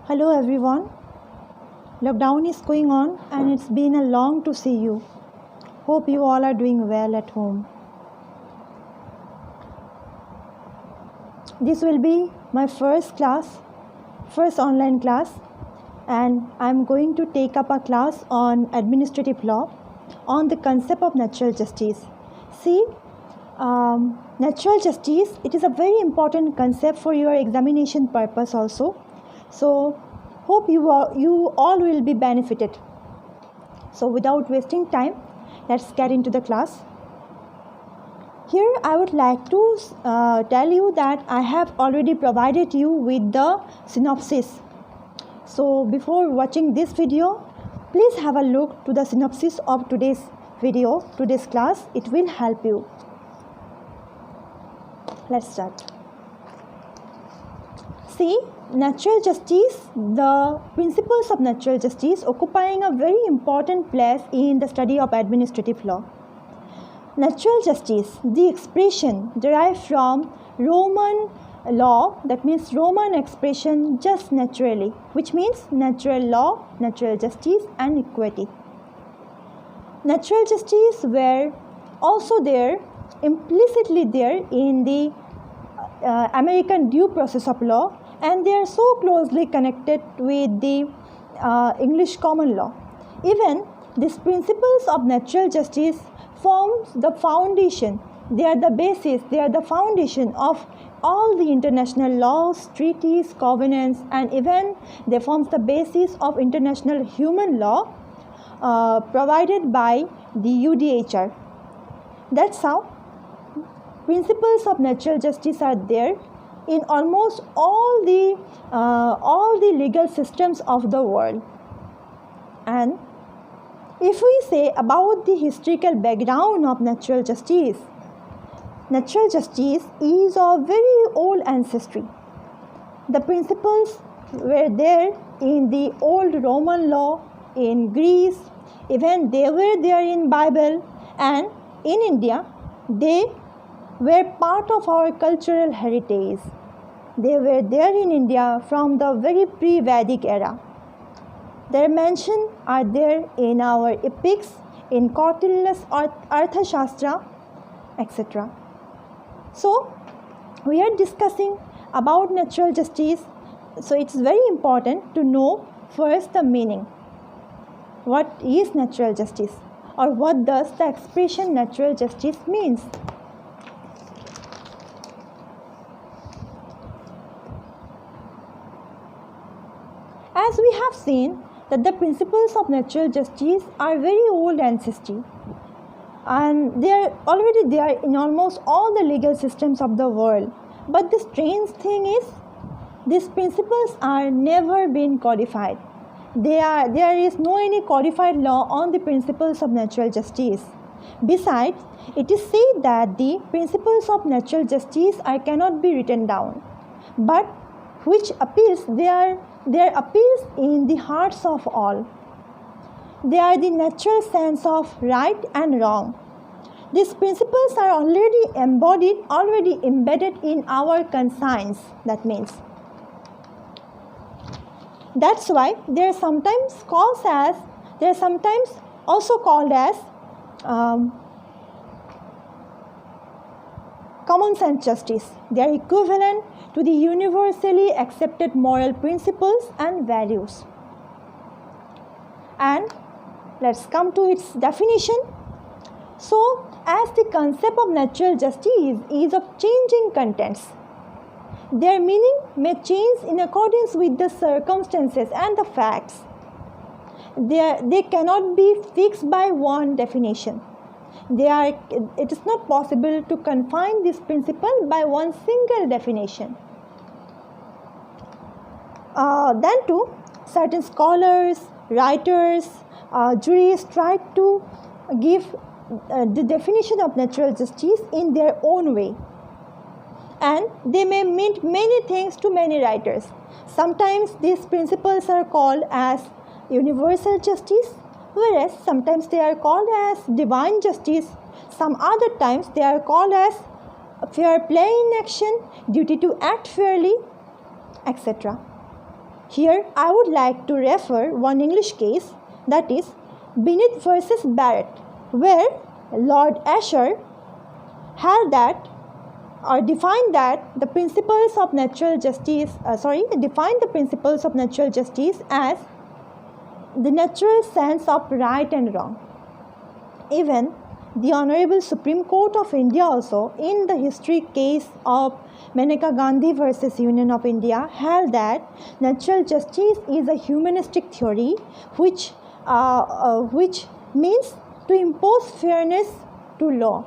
Hello everyone. Lockdown is going on and it's been a long to see you. Hope you all are doing well at home. This will be my first online class, and I'm going to take up a class on administrative law on the concept of natural justice. See, natural justice, it is a very important concept for your examination purpose also. So hope you all will be benefited. So without wasting time, let's get into the class. Here I would like to tell you that I have already provided you with the synopsis. So before watching this video, please have a look to the synopsis of today's class. It will help you. Let's start. See, natural justice, the principles of natural justice occupying a very important place in the study of administrative law. Natural justice, the expression derived from Roman law, that means Roman expression just naturally, which means natural law, natural justice and equity. Natural justice were also there, implicitly there in the American due process of law, and they are so closely connected with the English common law. Even these principles of natural justice forms the foundation. They are the basis, they are the foundation of all the international laws, treaties, covenants, and even they forms the basis of international human law provided by the UDHR. That's how principles of natural justice are there in almost all the legal systems of the world. And if we say about the historical background of natural justice is of very old ancestry. The principles were there in the old Roman law, in Greece, even they were there in Bible, and in India they were part of our cultural heritage. They were there in India from the very pre-Vedic era. Their mention are there in our epics, in Kautilya's Arthashastra, etc. So, we are discussing about natural justice. So, it's very important to know first the meaning. What is natural justice? Or what does the expression natural justice means? As we have seen that the principles of natural justice are very old ancestry, and they are already there in almost all the legal systems of the world. But the strange thing is, these principles are never been codified. There is no any codified law on the principles of natural justice. Besides, it is said that the principles of natural justice cannot be written down, but which appears there appears in the hearts of all. They are the natural sense of right and wrong. These principles are already embodied, already embedded in our conscience. That means that's why they are sometimes also called as common sense justice. They are equivalent to the universally accepted moral principles and values. And let's come to its definition. So, as the concept of natural justice is of changing contents, their meaning may change in accordance with the circumstances and the facts. They cannot be fixed by one definition. It is not possible to confine this principle by one single definition. Then too, certain scholars, writers, jurists try to give the definition of natural justice in their own way. And they may mean many things to many writers. Sometimes these principles are called as universal justice, whereas sometimes they are called as divine justice. Some other times they are called as fair play in action, duty to act fairly, etc. Here I would like to refer one English case, that is Bennett versus Barrett, where Lord Asher held that or defined that the principles of natural justice defined the principles of natural justice as the natural sense of right and wrong. Even the Honorable Supreme Court of India also, in the history case of Maneka Gandhi versus Union of India, held that natural justice is a humanistic theory which means to impose fairness to law.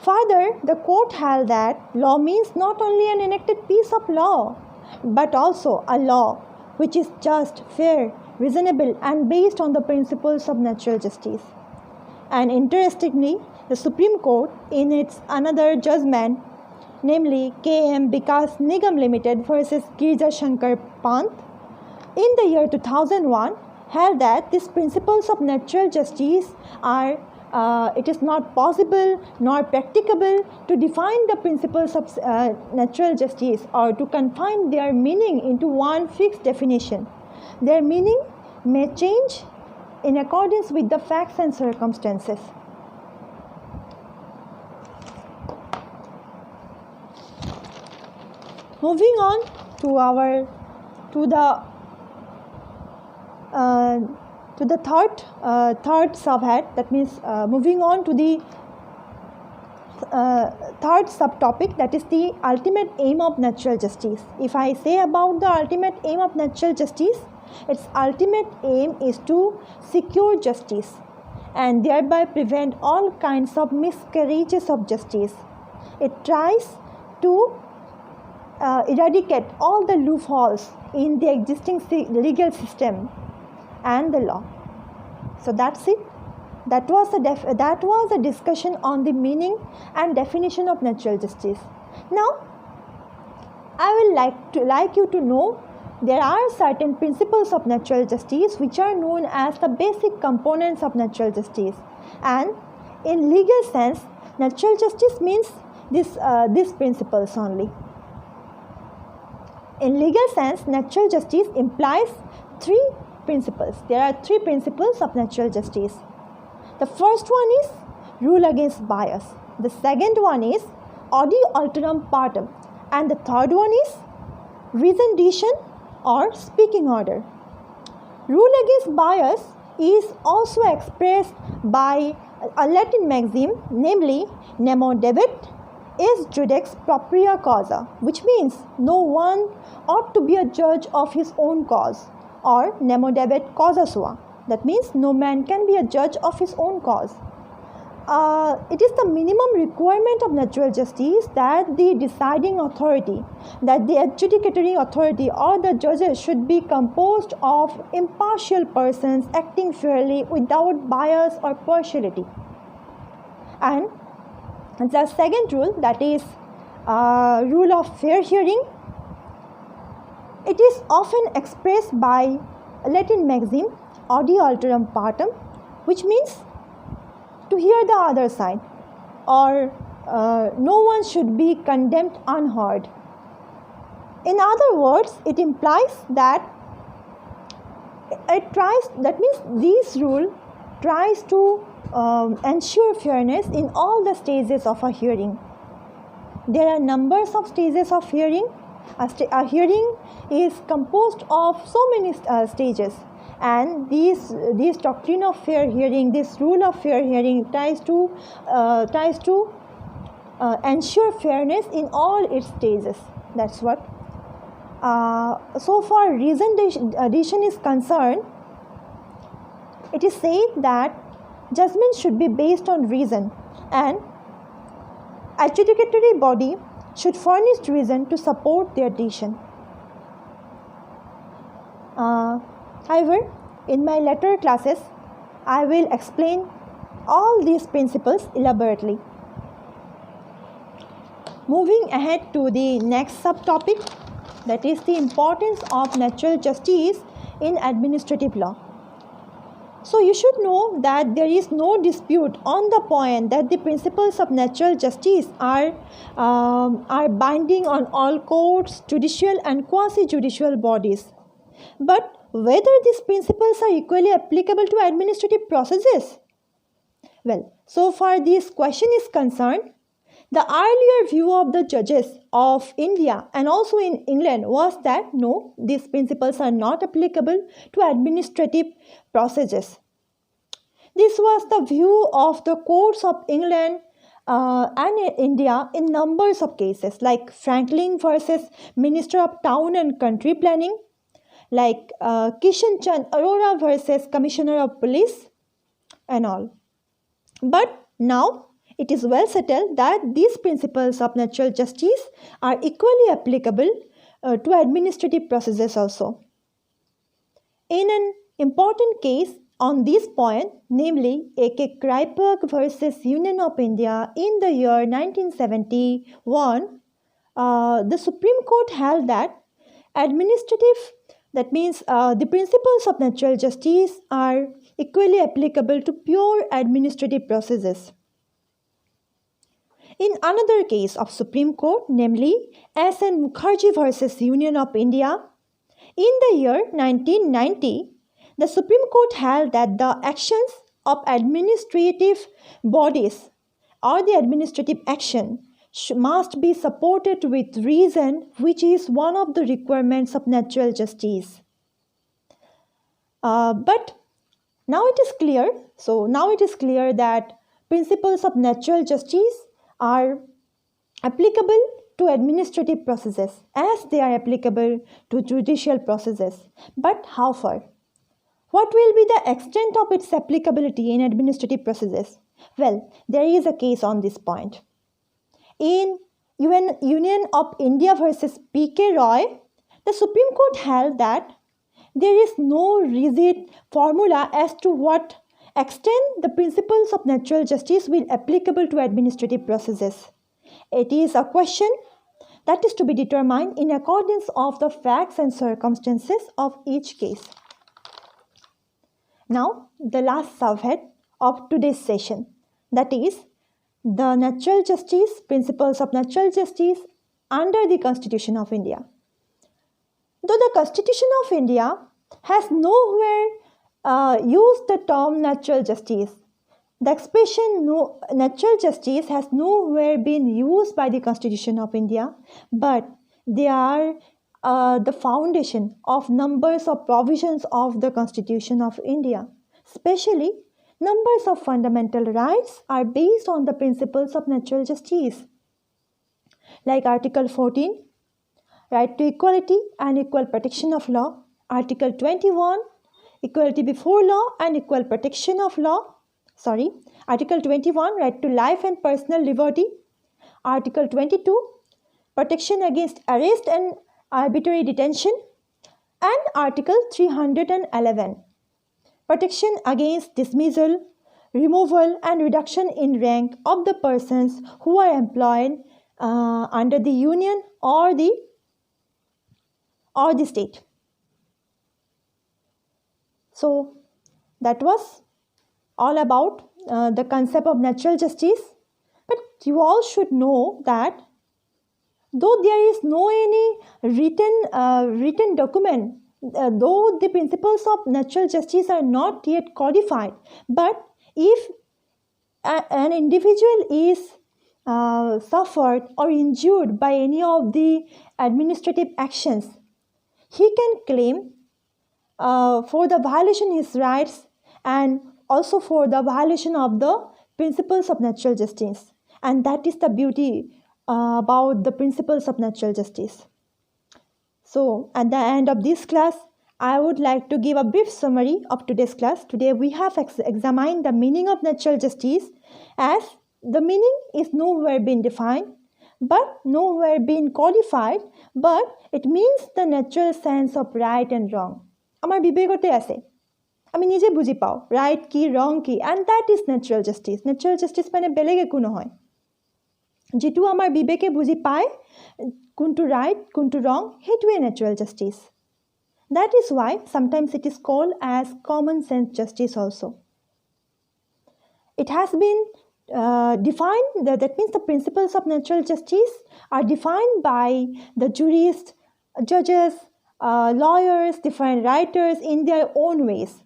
Further, the court held that law means not only an enacted piece of law, but also a law which is just, fair, reasonable, and based on the principles of natural justice. And interestingly, the Supreme Court, in its another judgment, namely KM Vikas Nigam Limited versus Girja Shankar Pant, in the year 2001, held that these principles of natural justice are it is not possible nor practicable to define the principles of natural justice or to confine their meaning into one fixed definition. Their meaning may change in accordance with the facts and circumstances. Moving on to the third subhead, that means moving on to the third subtopic, that is the ultimate aim of natural justice. If I say about the ultimate aim of natural justice, its ultimate aim is to secure justice and thereby prevent all kinds of miscarriages of justice. It tries to eradicate all the loopholes in the existing legal system and the law. So that's it. That was a discussion on the meaning and definition of natural justice. Now, I will like you to know there are certain principles of natural justice which are known as the basic components of natural justice. And in legal sense, natural justice means these principles only. In legal sense, natural justice implies three principles. There are three principles of natural justice. The first one is rule against bias. The second one is odi alteram partem. And the third one is rescendition or speaking order. Rule against bias is also expressed by a Latin maxim, namely nemo debet is judex propria causa, which means no one ought to be a judge of his own cause, or nemo debet causa sua. That means no man can be a judge of his own cause. It is the minimum requirement of natural justice that the deciding authority, that the adjudicatory authority or the judges should be composed of impartial persons acting fairly without bias or partiality. And the second rule, that is rule of fair hearing, it is often expressed by Latin maxim odi alteram partem, which means to hear the other side, or no one should be condemned unheard. In other words, it implies that this rule tries to ensure fairness in all the stages of a hearing. There are numbers of stages of hearing. A hearing is composed of so many stages, and this doctrine of fair hearing, this rule of fair hearing tries to ensure fairness in all its stages. That's what. So far reason is concerned, it is said that judgment should be based on reason, and adjudicatory body should furnish reason to support their decision. However, in my later classes, I will explain all these principles elaborately. Moving ahead to the next subtopic, that is the importance of natural justice in administrative law. So you should know that there is no dispute on the point that the principles of natural justice are binding on all courts, judicial and quasi-judicial bodies. But whether these principles are equally applicable to administrative processes? Well, so far this question is concerned, the earlier view of the judges of India and also in England was that no, these principles are not applicable to administrative processes. This was the view of the courts of England and India in numbers of cases, like Franklin versus Minister of Town and Country Planning, like Kishan Chand Arora versus Commissioner of Police and all. But now it is well settled that these principles of natural justice are equally applicable to administrative processes also. In an important case on this point, namely A.K. Kraipak versus Union of India in the year 1971, the Supreme Court held that the principles of natural justice are equally applicable to pure administrative processes. In another case of Supreme Court, namely S.N. Mukherjee versus Union of India, in the year 1990, the Supreme Court held that the actions of administrative bodies or the administrative action must be supported with reason, which is one of the requirements of natural justice. But now it is clear. So now it is clear that principles of natural justice are applicable to administrative processes as they are applicable to judicial processes. But how far? What will be the extent of its applicability in administrative processes? Well, there is a case on this point. In Union of India versus P.K. Roy, the Supreme Court held that there is no rigid formula as to what extent the principles of natural justice will be applicable to administrative processes. It is a question that is to be determined in accordance of the facts and circumstances of each case. Now, the last subhead of today's session, that is the natural justice, principles of natural justice under the Constitution of India. Though the Constitution of India has nowhere used the term natural justice, the expression natural justice has nowhere been used by the Constitution of India, but they are the foundation of numbers of provisions of the Constitution of India. Especially, numbers of fundamental rights are based on the principles of natural justice, like Article 14, right to equality and equal protection of law, Article 21, equality before law and equal protection of law, Article 21, right to life and personal liberty, Article 22, protection against arrest and arbitrary detention, and Article 311, protection against dismissal, removal and reduction in rank of the persons who are employed under the union or the state. So that was all about the concept of natural justice. But you all should know that though there is no any written document, though the principles of natural justice are not yet codified, but if an individual is suffered or injured by any of the administrative actions, he can claim for the violation of his rights and also for the violation of the principles of natural justice. And that is the beauty about the principles of natural justice. So at the end of this class, I would like to give a brief summary of today's class. Today we have examined the meaning of natural justice, as the meaning is nowhere been defined, but nowhere been codified, but it means the natural sense of right and wrong. Amar bibegote ase. আমি নিজে বুঝি পাও right কি রং কি, and that is natural justice. Natural justice মানে বেলেগ একো নহয়, যিটো আমাৰ বিবেকে বুজি পায় কোনটো ৰাইট কোনটো ৰং, সেইটোৱে natural justice. That is why sometimes it is called as common sense justice also. It has been defined, that means the principles of natural justice are defined by the jurists, judges, lawyers, different writers in their own ways.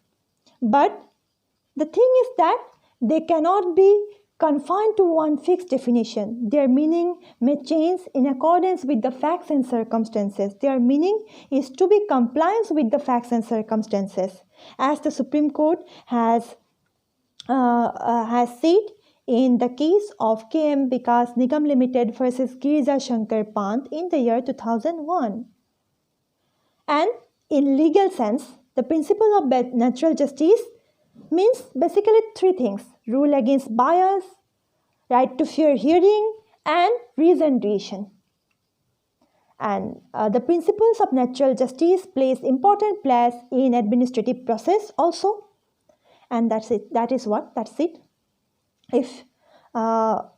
But the thing is that they cannot be confined to one fixed definition. Their meaning may change in accordance with the facts and circumstances. Their meaning is to be compliant with the facts and circumstances, as the Supreme Court has said in the case of KM Vikas Nigam Limited versus Girija Shankar Pant in the year 2001. And in legal sense, the principle of natural justice means basically three things: rule against bias, right to fair hearing, and reasoned decision. And the principles of natural justice plays important place in administrative process also. And that's it. That's it. If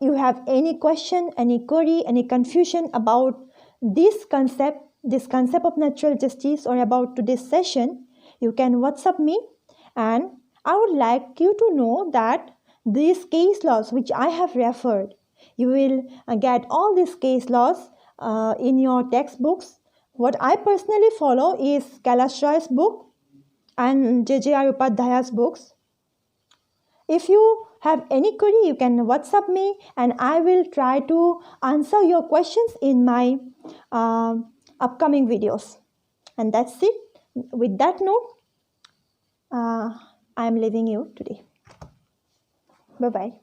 you have any question, any query, any confusion about this concept of natural justice or about today's session, you can WhatsApp me, and I would like you to know that these case laws which I have referred, you will get all these case laws in your textbooks. What I personally follow is Kailash Roy's book and J.J.R. Upadhyay's books. If you have any query, you can WhatsApp me, and I will try to answer your questions in my upcoming videos. And that's it. With that note, I am leaving you today. Bye-bye.